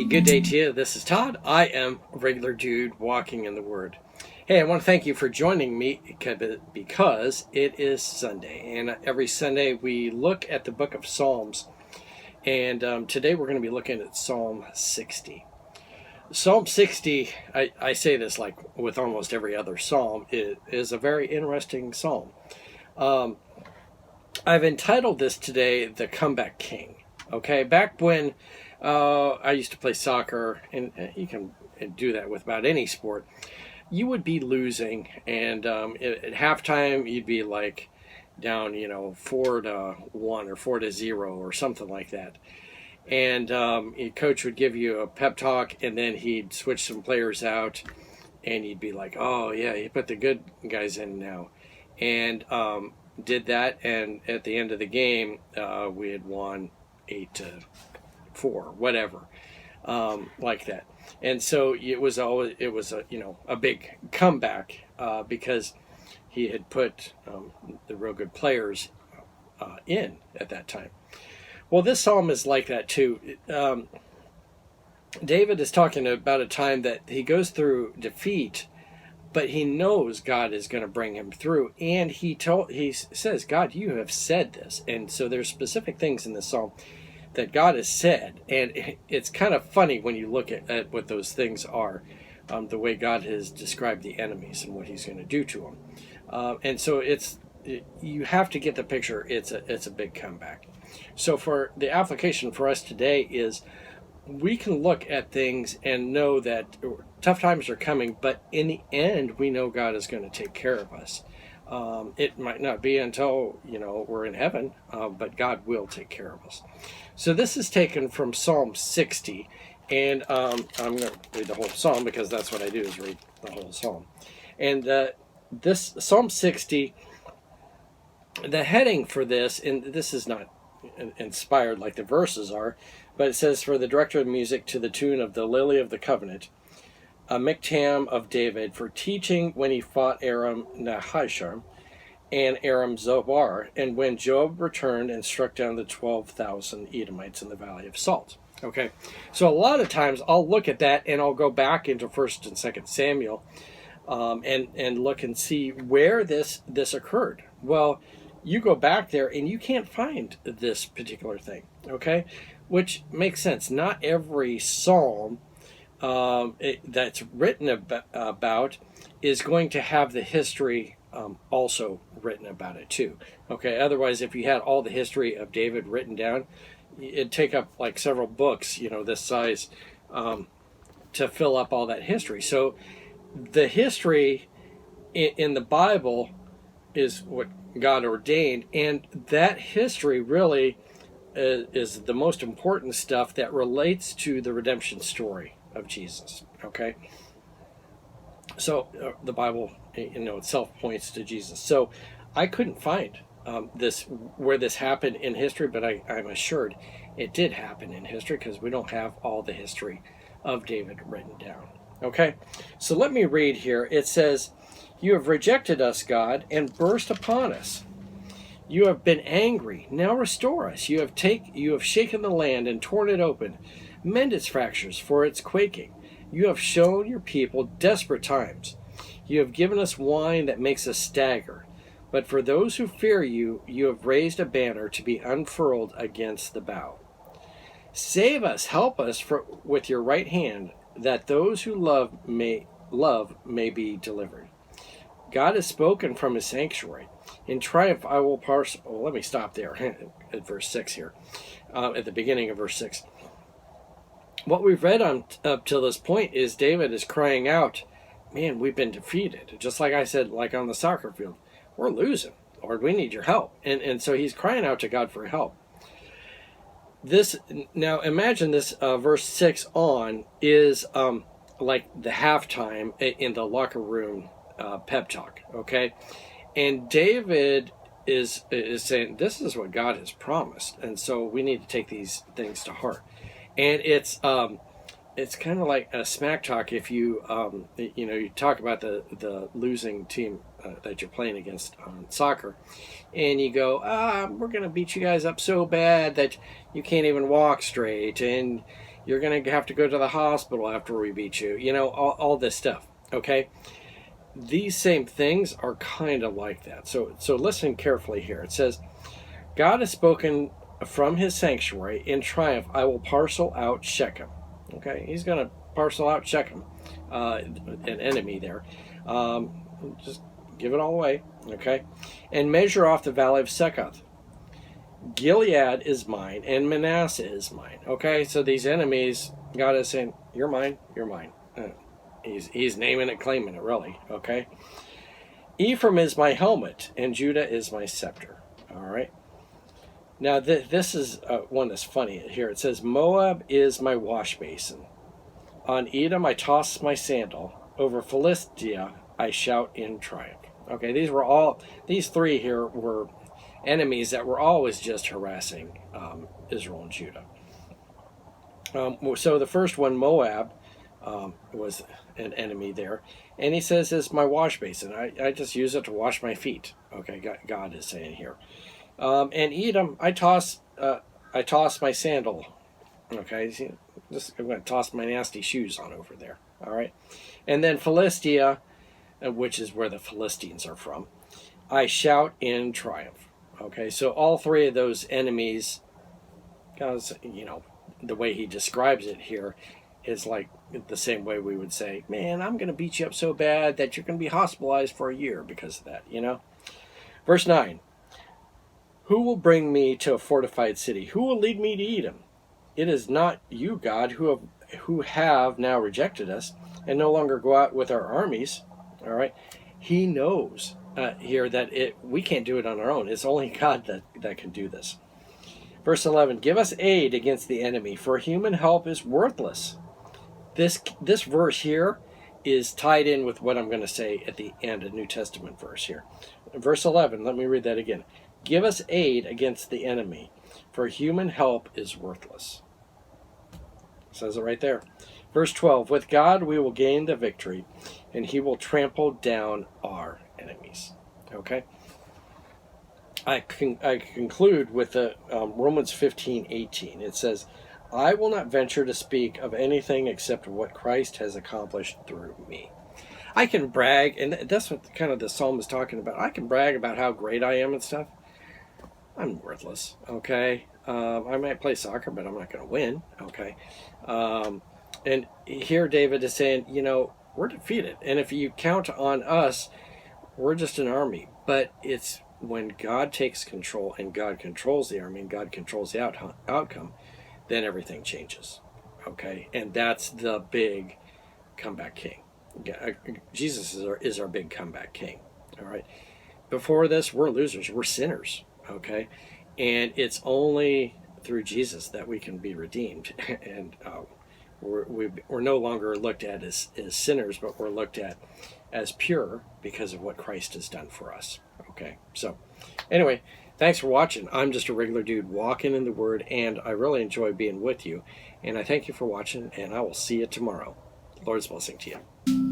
good day to you. This is Todd. I am a regular dude walking in the Word. Hey, I want to thank you for joining me because it is Sunday. And every Sunday we look at the book of Psalms. And today we're going to be looking at Psalm 60. Psalm 60, I say this like with almost every other psalm, it is a very interesting psalm. I've entitled this today, The Comeback King. Okay, back when I used to play soccer, and you can do that with about any sport, you would be losing, and at halftime you'd be like down, 4-1 or 4-0 or something like that. And your coach would give you a pep talk, and then he'd switch some players out, and you'd be like, oh yeah, you put the good guys in now. And did that, and at the end of the game, we had won 8-4, whatever, like that. And so it was a big comeback because he had put the real good players in at that time. Well, this psalm is like that too. David is talking about a time that he goes through defeat, but he knows God is going to bring him through, and he says, God, you have said this. And so there's specific things in this psalm that God has said, and it's kind of funny when you look at what those things are, the way God has described the enemies and what he's going to do to them. And so you have to get the picture. It's a big comeback. So for the application for us today is, we can look at things and know that tough times are coming, but in the end, we know God is going to take care of us. It might not be until, we're in heaven, but God will take care of us. So this is taken from Psalm 60, and I'm going to read the whole psalm because that's what I do, is read the whole psalm. And this Psalm 60, the heading for this, and this is not inspired like the verses are, but it says, for the director of music to the tune of the Lily of the Covenant, a miktam of David, for teaching when he fought Aram Nahashon and Aram Zobar, and when Joab returned and struck down the 12,000 Edomites in the Valley of Salt. Okay, so a lot of times I'll look at that and I'll go back into 1st and 2nd Samuel and look and see where this occurred. Well, you go back there and you can't find this particular thing, okay? Which makes sense. Not every psalm that's written about is going to have the history also written about it too. Okay, otherwise if you had all the history of David written down, it'd take up like several books, this size, to fill up all that history. So the history in the Bible is what God ordained, and that history really is the most important stuff that relates to the redemption story of Jesus. Okay, so the Bible, itself points to Jesus. So I couldn't find where this happened in history, but I'm assured it did happen in history because we don't have all the history of David written down. Okay, so let me read here. It says, you have rejected us, God, and burst upon us. You have been angry. Now restore us. You have shaken the land and torn it open. Mend its fractures, for its quaking. You have shown your people desperate times. You have given us wine that makes us stagger. But for those who fear you, you have raised a banner to be unfurled against the bow. Save us, help us with your right hand, that those who love may be delivered. God has spoken from his sanctuary. In triumph I will parse. Oh, let me stop there at verse 6 here, at the beginning of verse 6. What we've read up till this point is David is crying out, man, we've been defeated. Just like I said, like on the soccer field, we're losing. Lord, we need your help. And so he's crying out to God for help. Now imagine this verse 6 on is like the halftime in the locker room pep talk, okay? And David is saying, this is what God has promised, and so we need to take these things to heart. And it's kind of like a smack talk if you you talk about the losing team that you're playing against on soccer, and you go, we're going to beat you guys up so bad that you can't even walk straight, and You're going to have to go to the hospital after we beat you. You know, all this stuff. Okay? These same things are kind of like that. So listen carefully here. It says, God has spoken from his sanctuary. In triumph, I will parcel out Shechem. Okay? He's going to parcel out Shechem, an enemy there. Just give it all away. Okay? And measure off the valley of Succoth. Gilead is mine, and Manasseh is mine. Okay? So these enemies, God is saying, you're mine, you're mine. He's naming it, claiming it, really. Okay? Ephraim is my helmet, and Judah is my scepter. All right? Now, this is one that's funny here. It says, Moab is my wash basin. On Edom I toss my sandal. Over Philistia I shout in triumph. Okay, these three here were enemies that were always just harassing Israel and Judah. So the first one, Moab, was an enemy there. And he says, it's my wash basin. I just use it to wash my feet. Okay, God is saying here. And Edom, I toss my sandal. Okay, I'm going to toss my nasty shoes on over there. All right. And then Philistia, which is where the Philistines are from, I shout in triumph. Okay, so all three of those enemies, because, you know, the way he describes it here is like the same way we would say, man, I'm going to beat you up so bad that you're going to be hospitalized for a year because of that, you know. Verse 9, who will bring me to a fortified city? Who will lead me to Edom? It is not you, God, who have now rejected us and no longer go out with our armies. All right. He knows here that we can't do it on our own. It's only God that can do this. Verse 11, give us aid against the enemy, for human help is worthless. This verse here is tied in with what I'm going to say at the end, a New Testament verse here. Verse 11, let me read that again. Give us aid against the enemy, for human help is worthless. It says it right there. Verse 12, with God we will gain the victory, and he will trample down our enemies. Okay? I conclude with the Romans 15:18. It says, I will not venture to speak of anything except what Christ has accomplished through me. I can brag, and that's what kind of the psalm is talking about. I can brag about how great I am and stuff. I'm worthless, okay? I might play soccer, but I'm not going to win, okay? And here David is saying, you know, we're defeated. And if you count on us, we're just an army. But it's when God takes control and God controls the army and God controls the outcome, then everything changes, okay? And that's the big comeback king. Jesus is our big comeback king, all right? Before this, we're losers. We're sinners, okay? And it's only through Jesus that we can be redeemed. And we're no longer looked at as sinners, but we're looked at as pure because of what Christ has done for us, okay? So anyway, thanks for watching. I'm just a regular dude walking in the Word, and I really enjoy being with you. And I thank you for watching, and I will see you tomorrow. Lord's blessing to you.